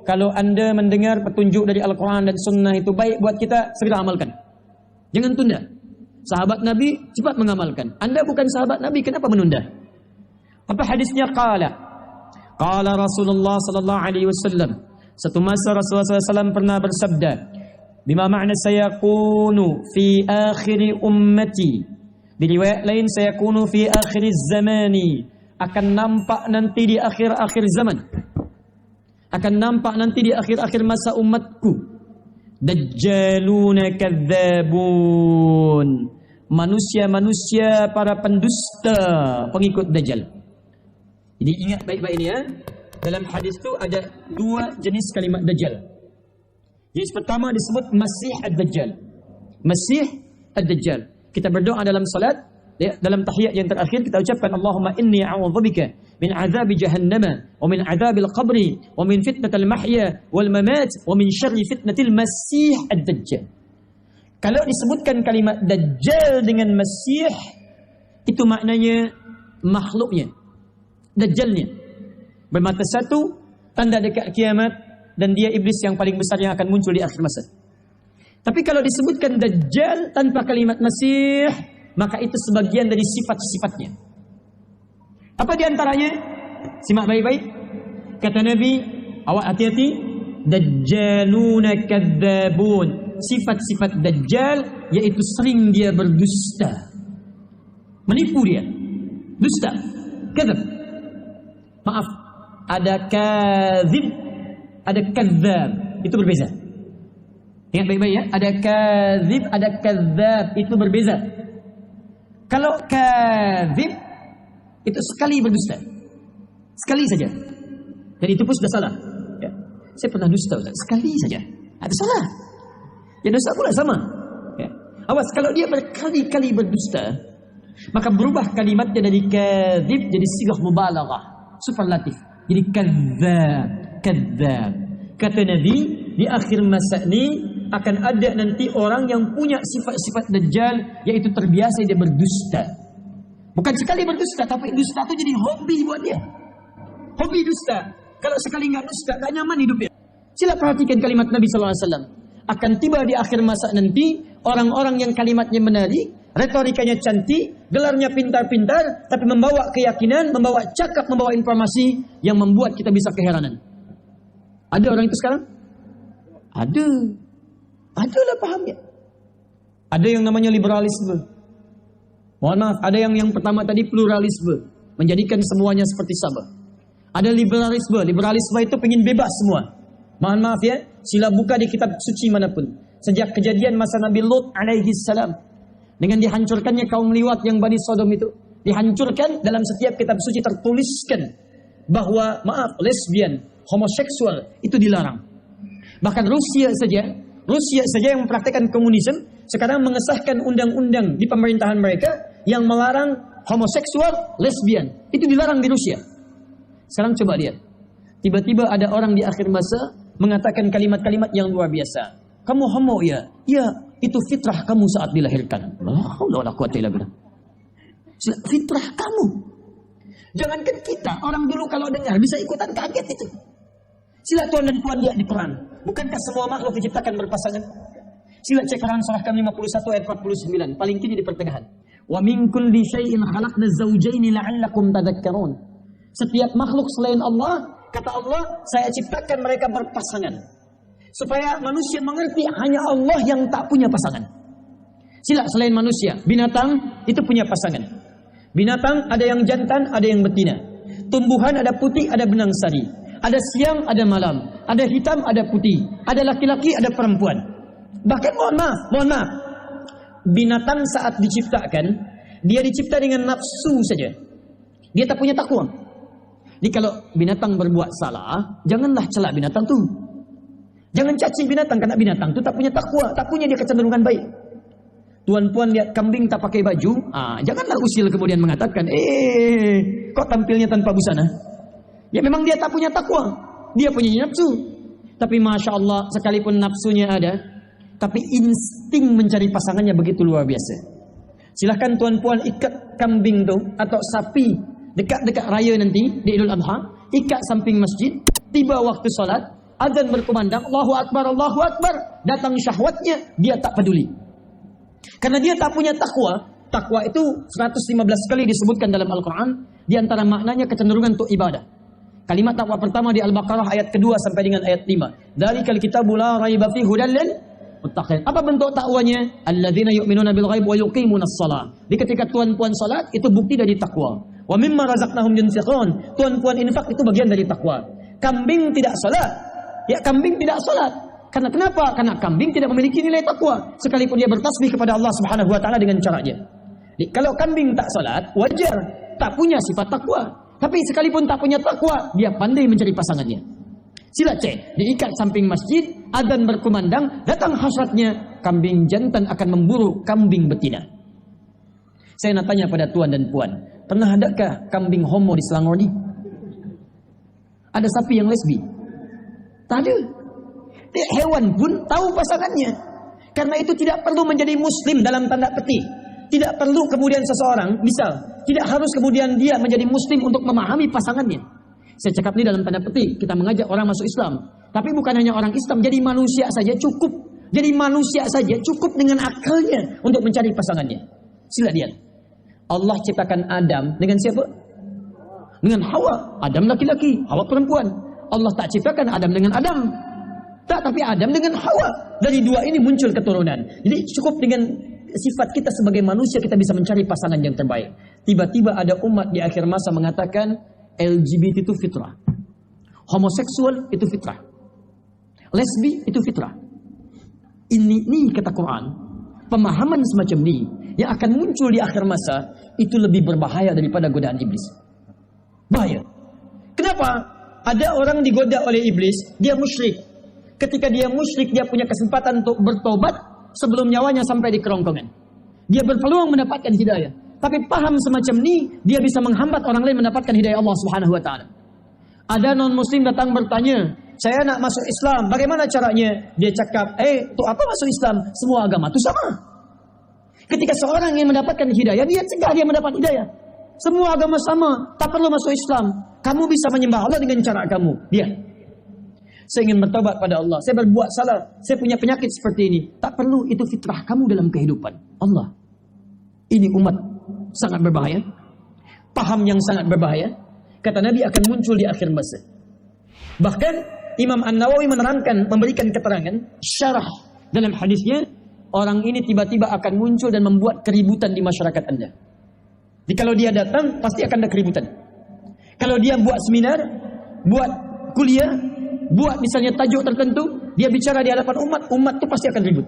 kalau Anda mendengar petunjuk dari Al-Quran dan Sunnah itu baik buat kita, segera amalkan. Jangan tunda. Sahabat Nabi cepat mengamalkan. Anda bukan sahabat Nabi, kenapa menunda? Apa hadisnya? Qala Rasulullah sallallahu alaihi wasallam. Satu masa Rasulullah SAW pernah bersabda, bima makna sayakunu fi akhir ummati. Di riwayat lain sayakunu fi akhir zamani. Akan nampak nanti di akhir-akhir zaman. Akan nampak nanti di akhir-akhir masa umatku. Dajjaluna kadzabun. Manusia-manusia para pendusta, pengikut Dajjal. Jadi ingat baik-baik ini ya. Dalam hadis itu ada dua jenis kalimat Dajjal. Jenis pertama disebut Masih Ad-Dajjal. Masih Ad-Dajjal. Kita berdoa dalam salat, dalam tahiyat yang terakhir kita ucapkan Allahumma inni a'udzubika min azabi jahannam wa min azabil qabri wa min fitnatil mahya wal mamat wa min syarri fitnatil masih ad-dajjal. Kalau disebutkan kalimat Dajjal dengan Masih, itu maknanya makhluknya, Dajjalnya. Bermata satu, tanda dekat kiamat, dan dia iblis yang paling besar yang akan muncul di akhir masa. Tapi kalau disebutkan Dajjal tanpa kalimat Masih, maka itu sebagian dari sifat-sifatnya. Apa diantaranya? Simak baik-baik. Kata Nabi, awak hati-hati. Dajjaluna kadzabun. Sifat-sifat Dajjal yaitu sering dia berdusta. Menipu dia. Dusta. Kadzab. Maaf. Ada kadzib, ada kadzab. Itu berbeza. Ingat baik-baik ya. Ada kadzib, ada kadzab. Itu berbeza. Kalau kadzib itu sekali berdusta, sekali saja, dan itu pun sudah salah. Ya. Saya pernah dusta, Ustaz. Sekali saja, itu salah. Ya dosa pula sama. Ya. Awas kalau dia berkali-kali berdusta, maka berubah kalimatnya dari kadzib jadi sigah mubalaghah, superlatif. Jadi kadzab, kadzab. Kata Nabi, di akhir masa ini akan ada nanti orang yang punya sifat-sifat Dajjal, yaitu terbiasa dia berdusta. Bukan sekali berdusta, tapi dusta itu jadi hobi buat dia. Hobi dusta. Kalau sekali nggak dusta, nggak nyaman hidupnya. Sila perhatikan kalimat Nabi SAW. Akan tiba di akhir masa nanti, orang-orang yang kalimatnya menarik, retorikanya cantik, gelarnya pintar-pintar, tapi membawa keyakinan, membawa cakap, membawa informasi yang membuat kita bisa keheranan. Ada orang itu sekarang? Ada. Adalah pahamnya. Ada yang namanya liberalisme. Mohon maaf, ada yang pertama tadi pluralisme, menjadikan semuanya seperti sama. Ada liberalisme. Liberalisme itu pengen bebas semua. Mohon maaf ya, sila buka di kitab suci manapun. Sejak kejadian masa Nabi Lut alaihi salam, dengan dihancurkannya kaum liwat yang Bani Sodom itu, dihancurkan, dalam setiap kitab suci tertuliskan bahwa maaf, lesbian, homoseksual itu dilarang. Bahkan Rusia saja yang mempraktikkan komunisme sekarang mengesahkan undang-undang di pemerintahan mereka yang melarang homoseksual, lesbian. Itu dilarang di Rusia. Sekarang coba lihat. Tiba-tiba ada orang di akhir masa mengatakan kalimat-kalimat yang luar biasa. Kamu homo ya? Ya, itu fitrah kamu saat dilahirkan. Fitrah kamu. Jangankan kita, orang dulu kalau dengar bisa ikutan kaget itu. Sila tuan dan puan lihat di Quran. Bukankah semua makhluk diciptakan berpasangan? Sila cek Quran surah 51 ayat 49. Paling tinggi di pertengahan. Wa min kulli syai'in khalaqna zawjaini la'allakum tadhakkarun. Setiap makhluk selain Allah, kata Allah, saya ciptakan mereka berpasangan. Supaya manusia mengerti hanya Allah yang tak punya pasangan. Sila selain manusia, binatang itu punya pasangan. Binatang ada yang jantan, ada yang betina. Tumbuhan ada putih, ada benang sari. Ada siang, ada malam. Ada hitam, ada putih. Ada laki-laki, ada perempuan. Bahkan mohon maaf. Binatang saat diciptakan, dia dicipta dengan nafsu saja. Dia tak punya takwa. Jadi kalau binatang berbuat salah, janganlah celak binatang tu. Jangan caci binatang, karena binatang tu tak punya takwa, tak punya dia kecenderungan baik. Tuan puan lihat kambing tak pakai baju, janganlah usil kemudian mengatakan, kok tampilnya tanpa busana? Ya memang dia tak punya takwa, dia punya nafsu. Tapi Masya Allah, sekalipun nafsunya ada, tapi insting mencari pasangannya begitu luar biasa. Silahkan tuan puan ikat kambing tu atau sapi dekat-dekat raya nanti di Idul Adha, ikat samping masjid, tiba waktu solat, azan berkumandang, Allahu Akbar, datang syahwatnya, dia tak peduli. Karena dia tak punya takwa. Takwa itu 115 kali disebutkan dalam Al-Quran. Di antara maknanya kecenderungan untuk ibadah. Kalimat takwa pertama di Al-Baqarah ayat kedua sampai dengan ayat 5. Dzalikal kitabu la raiba fihi hudal lil muttaqin. Apa bentuk takwanya? Alladzina yu'minuna bil ghaib wa yuqimunas shalah. Di ketika tuan-puan salat itu bukti dari takwa. Wa mimma razaqnahum yunfiqun. Tuan-puan infak itu bagian dari takwa. Kambing tidak salat. Ya, kambing tidak salat. Karena kenapa? Karena kambing tidak memiliki nilai takwa. Sekalipun dia bertasbih kepada Allah Subhanahu wa taala dengan caranya. Jadi, kalau kambing tak salat, wajar, tak punya sifat takwa. Tapi sekalipun tak punya takwa, dia pandai mencari pasangannya. Sila cek, diikat samping masjid, adzan berkumandang, datang hasratnya, kambing jantan akan memburu kambing betina. Saya nak tanya pada tuan dan puan, pernah adakah kambing homo di Selangor ini? Ada sapi yang lesbi? Tak ada. Hewan pun tahu pasangannya. Karena itu tidak perlu menjadi muslim dalam tanda petik. Tidak perlu kemudian seseorang, misal, tidak harus kemudian dia menjadi muslim untuk memahami pasangannya. Saya cakap ini dalam tanda petik, kita mengajak orang masuk Islam. Tapi bukan hanya orang Islam, jadi manusia saja cukup. Jadi manusia saja cukup dengan akalnya untuk mencari pasangannya. Sila lihat. Allah ciptakan Adam dengan siapa? Dengan Hawa. Adam laki-laki, Hawa perempuan. Allah tak ciptakan Adam dengan Adam. Tak, tapi Adam dengan Hawa. Dari dua ini muncul keturunan. Jadi cukup dengan sifat kita sebagai manusia, kita bisa mencari pasangan yang terbaik. Tiba-tiba ada umat di akhir masa mengatakan LGBT itu fitrah, homoseksual itu fitrah, lesbi itu fitrah. Ini kata Quran. Pemahaman semacam ini yang akan muncul di akhir masa itu lebih berbahaya daripada godaan iblis. Bahaya. Kenapa? Ada orang digoda oleh iblis, dia musyrik. Ketika dia musyrik, dia punya kesempatan untuk bertobat sebelum nyawanya sampai di kerongkongan. Dia berpeluang mendapatkan hidayah. Tapi paham semacam ini, dia bisa menghambat orang lain mendapatkan hidayah Allah Subhanahu wa taala. Ada non-muslim datang bertanya, saya nak masuk Islam, bagaimana caranya? Dia cakap, tu apa masuk Islam? Semua agama itu sama. Ketika seorang yang mendapatkan hidayah, dia cegah dia mendapat hidayah. Semua agama sama, tak perlu masuk Islam. Kamu bisa menyembah Allah dengan cara kamu. Dia, saya ingin bertobat pada Allah, saya berbuat salah, saya punya penyakit seperti ini. Tak perlu, itu fitrah kamu dalam kehidupan Allah. Ini umat sangat berbahaya. Paham yang sangat berbahaya. Kata Nabi akan muncul di akhir masa. Bahkan Imam An-Nawawi menerangkan, memberikan keterangan syarah dalam hadisnya, orang ini tiba-tiba akan muncul dan membuat keributan di masyarakat Anda. Jadi kalau dia datang pasti akan ada keributan. Kalau dia buat seminar, buat kuliah, buat misalnya tajuk tertentu, dia bicara di hadapan umat, umat itu pasti akan ribut.